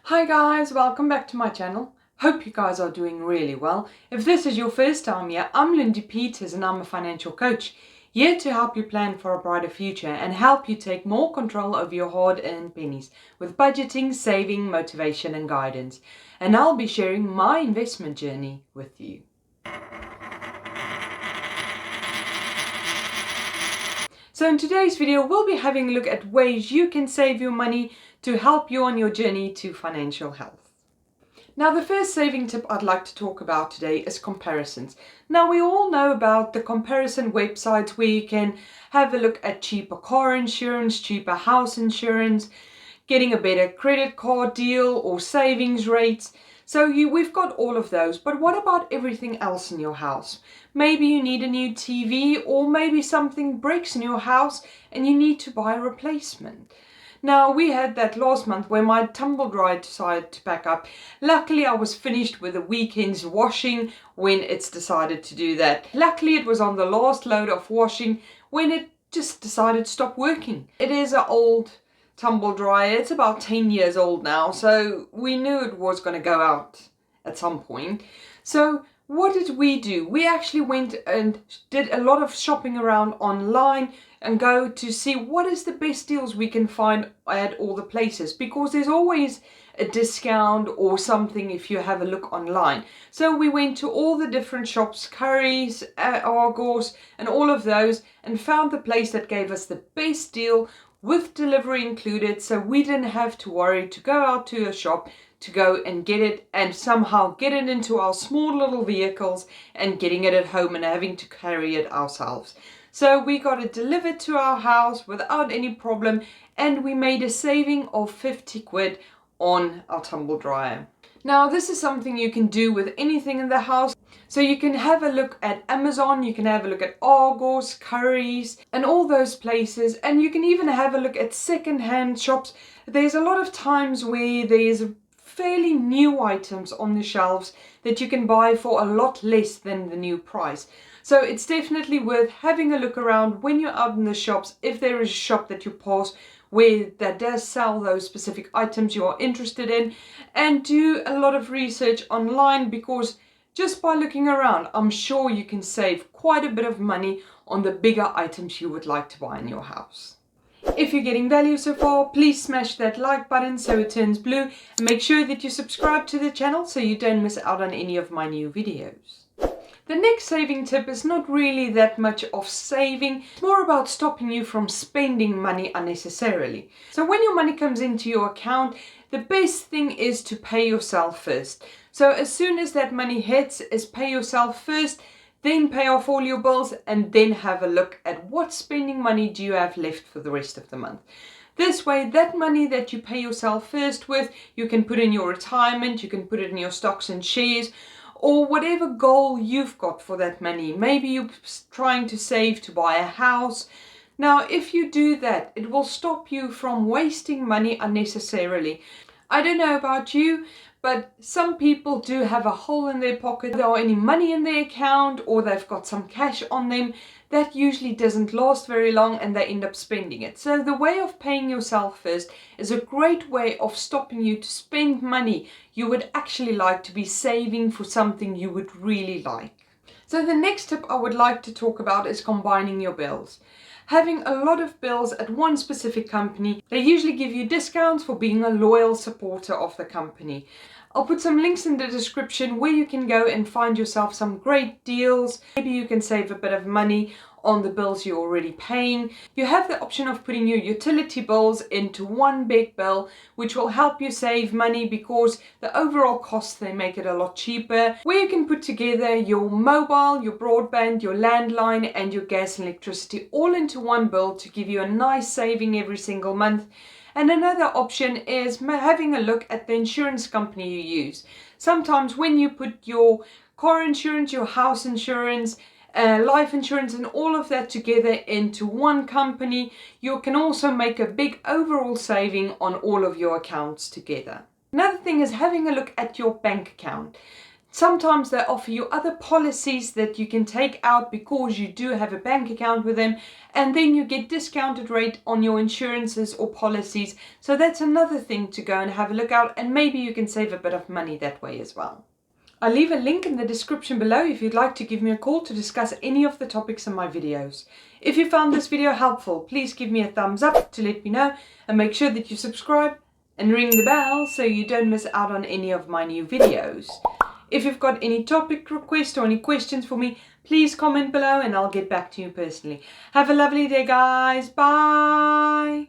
Hi guys, welcome back to my channel. Hope you guys are doing really well. If this is your first time here, I'm Lindy Peters and I'm a financial coach, here to help you plan for a brighter future and help you take more control over your hard-earned pennies with budgeting, saving, motivation and guidance. And I'll be sharing my investment journey with you. So in today's video, we'll be having a look at ways you can save your money to help you on your journey to financial health. Now, the first saving tip I'd like to talk about today is comparisons. Now, we all know about the comparison websites where you can have a look at cheaper car insurance, cheaper house insurance, getting a better credit card deal or savings rates. So we've got all of those, but what about everything else in your house? Maybe you need a new TV, or maybe something breaks in your house and you need to buy a replacement. Now, we had that last month where my tumble dryer decided to pack up. Luckily, I was finished with the weekend's washing when it's decided to do that. Luckily, it was on the last load of washing when it just decided to stop working. It is an old tumble dryer. It's about 10 years old now, so we knew it was going to go out at some point. So what did we do? We actually went and did a lot of shopping around online and go to see what is the best deals we can find at all the places, because there's always a discount or something if you have a look online. So we went to all the different shops, Currys, Argos and all of those, and found the place that gave us the best deal with delivery included, so we didn't have to worry to go out to a shop to go and get it and somehow get it into our small little vehicles and getting it at home and having to carry it ourselves. So we got it delivered to our house without any problem, and we made a saving of 50 quid on our tumble dryer. Now, this is something you can do with anything in the house. So you can have a look at Amazon, you can have a look at Argos, Currys and all those places, and you can even have a look at second-hand shops. There's a lot of times where there's fairly new items on the shelves that you can buy for a lot less than the new price. So it's definitely worth having a look around when you're out in the shops, if there is a shop that you pass where that does sell those specific items you are interested in, and do a lot of research online, because just by looking around, I'm sure you can save quite a bit of money on the bigger items you would like to buy in your house. If you're getting value so far, please smash that like button so it turns blue, and make sure that you subscribe to the channel so you don't miss out on any of my new videos. The next saving tip is not really that much of saving, it's more about stopping you from spending money unnecessarily. So when your money comes into your account, the best thing is to pay yourself first. So as soon as that money hits, is pay yourself first, then pay off all your bills, and then have a look at what spending money do you have left for the rest of the month. This way, that money that you pay yourself first with, you can put in your retirement, you can put it in your stocks and shares, or whatever goal you've got for that money. Maybe you're trying to save to buy a house. Now, if you do that, it will stop you from wasting money unnecessarily. I don't know about you, but some people do have a hole in their pocket. There are any money in their account, or they've got some cash on them. That usually doesn't last very long and they end up spending it. So the way of paying yourself first is a great way of stopping you to spend money you would actually like to be saving for something you would really like. So the next tip I would like to talk about is combining your bills. Having a lot of bills at one specific company, they usually give you discounts for being a loyal supporter of the company. I'll put some links in the description where you can go and find yourself some great deals. Maybe you can save a bit of money on the bills you're already paying. You have the option of putting your utility bills into one big bill, which will help you save money because the overall cost, they make it a lot cheaper. Where you can put together your mobile, your broadband, your landline and your gas and electricity all into one bill to give you a nice saving every single month. And another option is having a look at the insurance company you use. Sometimes when you put your car insurance, your house insurance, life insurance and all of that together into one company, you can also make a big overall saving on all of your accounts together. Another thing is having a look at your bank account. Sometimes they offer you other policies that you can take out because you do have a bank account with them, and then you get discounted rate on your insurances or policies. So that's another thing to go and have a look out, and maybe you can save a bit of money that way as well. I'll leave a link in the description below if you'd like to give me a call to discuss any of the topics in my videos. If you found this video helpful, please give me a thumbs up to let me know, and make sure that you subscribe and ring the bell so you don't miss out on any of my new videos. If you've got any topic requests or any questions for me, please comment below and I'll get back to you personally. Have a lovely day, guys. Bye.